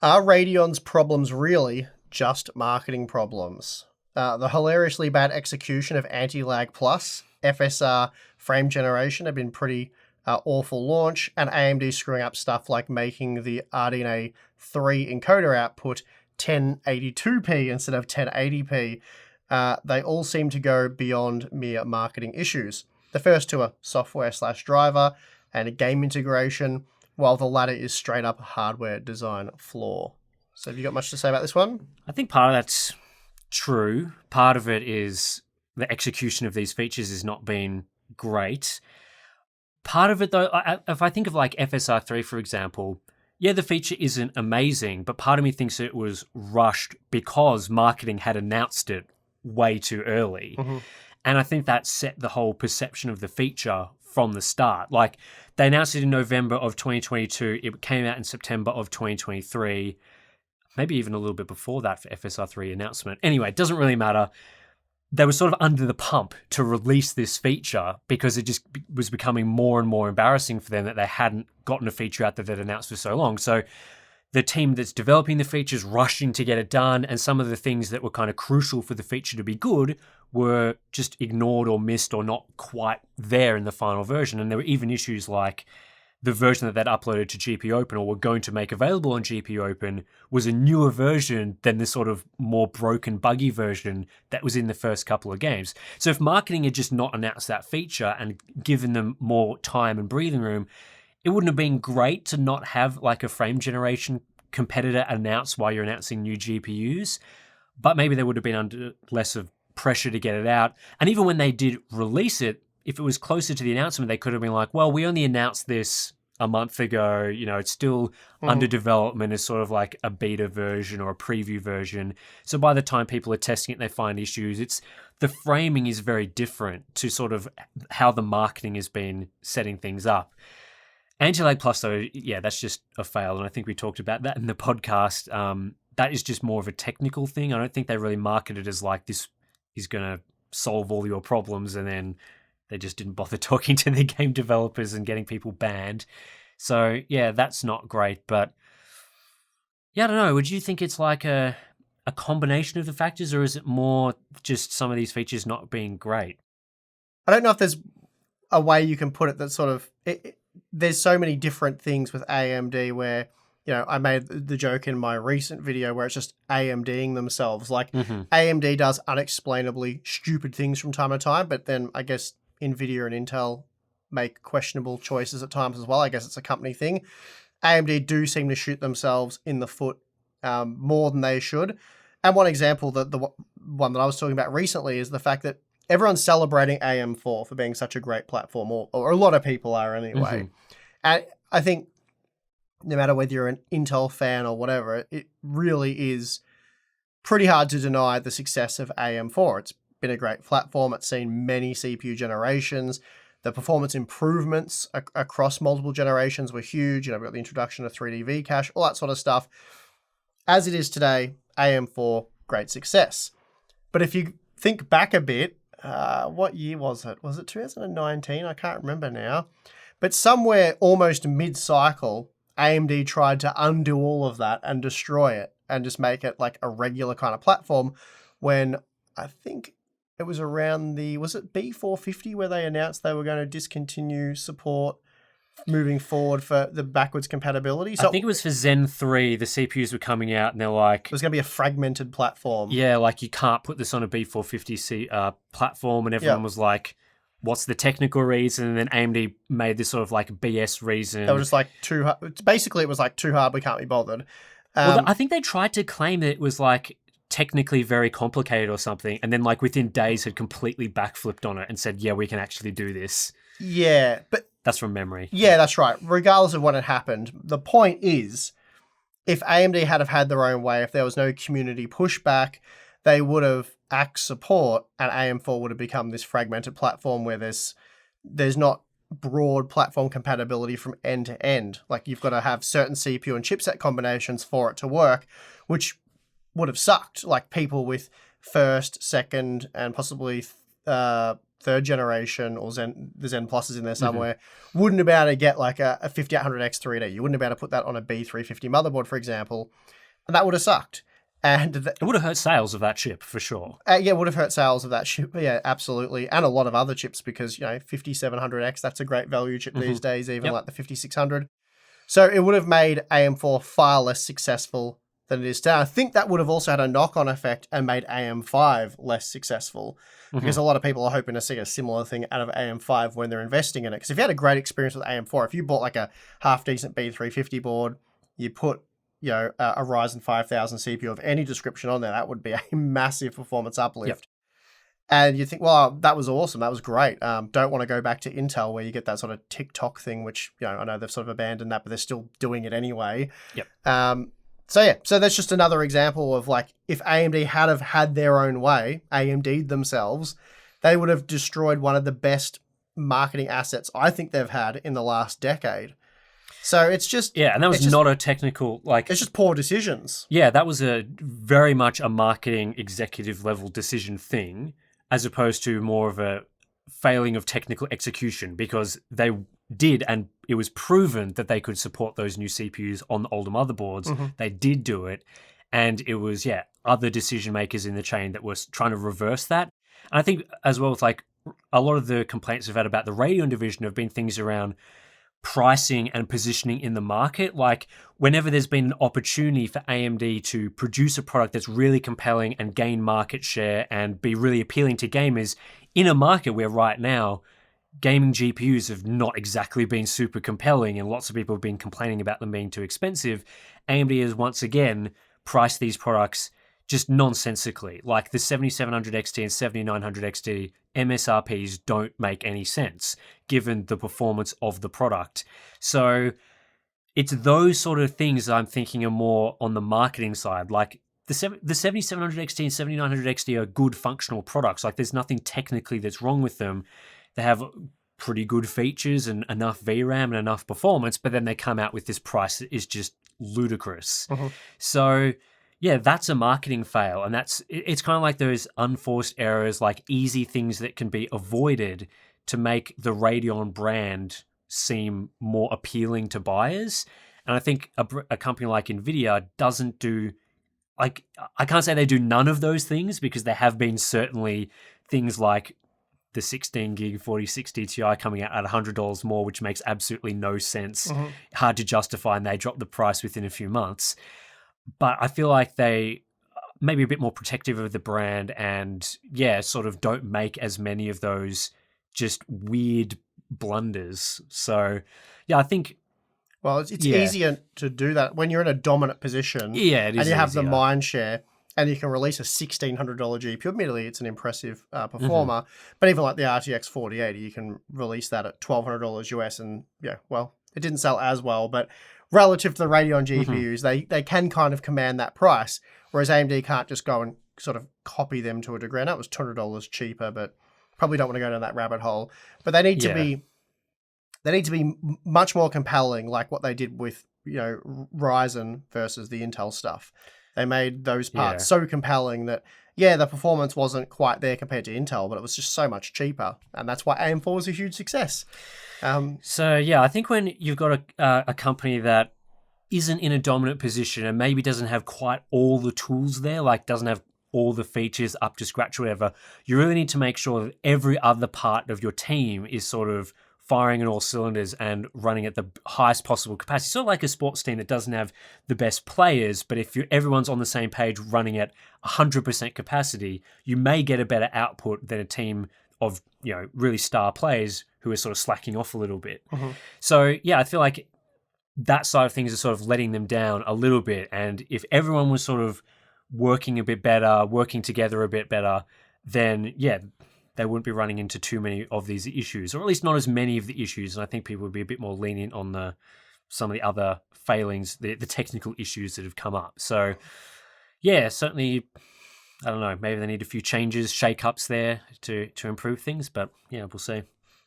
Are Radeon's problems really just marketing problems? The hilariously bad execution of Anti-Lag Plus, FSR frame generation have been pretty awful launch, and AMD screwing up stuff like making the RDNA 3 encoder output 1082p instead of 1080p. They all seem to go beyond mere marketing issues. The first two are software/driver and a game integration, while the latter is straight up a hardware design flaw. So have you got much to say about this one? I think part of that's true. Part of it is the execution of these features has not been great. Part of it, though, if I think of like FSR3, for example, yeah, the feature isn't amazing, but part of me thinks it was rushed because marketing had announced it way too early. Mm-hmm. And I think that set the whole perception of the feature from the start. Like, they announced it in November of 2022. It came out in September of 2023. Maybe even a little bit before that for FSR3 announcement. Anyway, it doesn't really matter. They were sort of under the pump to release this feature because it just was becoming more and more embarrassing for them that they hadn't gotten a feature out that they'd announced for so long. So the team that's developing the features rushing to get it done, and some of the things that were kind of crucial for the feature to be good were just ignored or missed or not quite there in the final version. And there were even issues like the version that they'd uploaded to GPU Open or were going to make available on GPU Open was a newer version than the sort of more broken, buggy version that was in the first couple of games. So if marketing had just not announced that feature and given them more time and breathing room, it wouldn't have been great to not have like a frame generation competitor announce while you're announcing new GPUs, but maybe they would have been under less of pressure to get it out. And even when they did release it, if it was closer to the announcement, they could have been like, well, we only announced this a month ago, it's still under development as sort of like a beta version or a preview version. So by the time people are testing it, they find issues. The framing is very different to sort of how the marketing has been setting things up. Anti-Lag Plus, though, yeah, that's just a fail. And I think we talked about that in the podcast. That is just more of a technical thing. I don't think they really market it as like this is going to solve all your problems, and then they just didn't bother talking to the game developers and getting people banned. So, yeah, that's not great. But, yeah, I don't know. Would you think it's like a combination of the factors, or is it more just some of these features not being great? I don't know if there's a way you can put it that sort of... there's so many different things with AMD where, I made the joke in my recent video where it's just AMDing themselves. Like, AMD does unexplainably stupid things from time to time, but then I guess NVIDIA and Intel make questionable choices at times as well. I guess it's a company thing. AMD do seem to shoot themselves in the foot more than they should. And one example, the one that I was talking about recently, is the fact that everyone's celebrating AM4 for being such a great platform, or a lot of people are anyway. And I think no matter whether you're an Intel fan or whatever, it really is pretty hard to deny the success of AM4. It's been a great platform. It's seen many CPU generations. The performance improvements across multiple generations were huge. We've got the introduction of 3D V-Cache, all that sort of stuff. As it is today, AM4, great success. But if you think back a bit, what year was it? Was it 2019? I can't remember now. But somewhere almost mid-cycle, AMD tried to undo all of that and destroy it and just make it like a regular kind of platform, when I think it was around was it B450 where they announced they were going to discontinue support moving forward for the backwards compatibility. So I think it was for Zen 3, the CPUs were coming out and they're like... It was going to be a fragmented platform. Yeah, like you can't put this on a B450 platform, and everyone was like, what's the technical reason? And then AMD made this sort of like BS reason. They were just like, too hard. Basically, it was like, too hard, we can't be bothered. Well, I think they tried to claim that it was like technically very complicated or something, and then like within days had completely backflipped on it and said, yeah, we can actually do this. Yeah, but... That's from memory. Yeah, that's right. Regardless of what had happened, the point is, if AMD had their own way, if there was no community pushback, they would have axed support, and AM4 would have become this fragmented platform where there's not broad platform compatibility from end to end. Like, you've got to have certain CPU and chipset combinations for it to work, which would have sucked. Like, people with first, second, and possibly third generation or the Zen Pluses in there somewhere, wouldn't have been able to get like a 5800X 3D. You wouldn't have been able to put that on a B350 motherboard, for example, and that would have sucked. And it would have hurt sales of that chip for sure. It would have hurt sales of that chip. Yeah, absolutely. And a lot of other chips because, 5700X, that's a great value chip these days, even like the 5600. So it would have made AM4 far less successful than it is today. I think that would have also had a knock-on effect and made AM5 less successful because a lot of people are hoping to see a similar thing out of AM5 when they're investing in it. Because if you had a great experience with AM4, if you bought like a half-decent B350 board, you put a Ryzen 5000 CPU of any description on there, that would be a massive performance uplift. And you think, well, that was awesome. That was great. Don't want to go back to Intel where you get that sort of TikTok thing, which, I know they've sort of abandoned that, but they're still doing it anyway. So that's just another example of like, if AMD had have had their own way, AMD themselves, they would have destroyed one of the best marketing assets I think they've had in the last decade. So it's just... Yeah, and that was not a technical... It's just poor decisions. Yeah, that was a very much a marketing executive level decision thing, as opposed to more of a failing of technical execution, because they did, and it was proven that they could support those new CPUs on the older motherboards. They did do it, and it was, other decision makers in the chain that were trying to reverse that. And I think as well with like a lot of the complaints we've had about the Radeon division have been things around pricing and positioning in the market. Like whenever there's been an opportunity for AMD to produce a product that's really compelling and gain market share and be really appealing to gamers in a market where right now gaming GPUs have not exactly been super compelling and lots of people have been complaining about them being too expensive, AMD has once again priced these products just nonsensically. Like the 7700 XT and 7900 XT MSRPs don't make any sense given the performance of the product. So it's those sort of things that I'm thinking are more on the marketing side. Like the 7700 XT and 7900 XT are good functional products. Like there's nothing technically that's wrong with them. They have pretty good features and enough VRAM and enough performance, but then they come out with this price that is just ludicrous. So yeah, that's a marketing fail. And it's kind of like those unforced errors, like easy things that can be avoided to make the Radeon brand seem more appealing to buyers. And I think a company like NVIDIA doesn't do, like, I can't say they do none of those things, because there have been certainly things like the 16 gig 4060 Ti coming out at $100 more, which makes absolutely no sense. Hard to justify, and they dropped the price within a few months. But I feel like they may be a bit more protective of the brand and, sort of don't make as many of those just weird blunders. So, I think... Well, it's easier to do that when you're in a dominant position. Yeah, it is. And you have easier. the mind share, and you can release a $1,600 GPU. Admittedly, it's an impressive performer, but even like the RTX 4080, you can release that at $1,200 US, and it didn't sell as well, but relative to the Radeon GPUs, they can kind of command that price, whereas AMD can't just go and sort of copy them to a degree. I know it was $200 cheaper, but probably don't want to go down that rabbit hole. But they need to be... They need to be much more compelling, like what they did with, Ryzen versus the Intel stuff. They made those parts so compelling that, the performance wasn't quite there compared to Intel, but it was just so much cheaper. And that's why AM4 was a huge success. I think when you've got a company that isn't in a dominant position and maybe doesn't have quite all the tools there, like doesn't have all the features up to scratch or whatever, you really need to make sure that every other part of your team is sort of firing on all cylinders and running at the highest possible capacity. Sort of like a sports team that doesn't have the best players, but if everyone's on the same page running at 100% capacity, you may get a better output than a team of, really star players who are sort of slacking off a little bit. So, I feel like that side of things is sort of letting them down a little bit. And if everyone was sort of working a bit better, working together a bit better, then, they wouldn't be running into too many of these issues, or at least not as many of the issues. And I think people would be a bit more lenient on some of the other failings, the technical issues that have come up. So, certainly, I don't know, maybe they need a few changes, shake-ups there to improve things, but we'll see.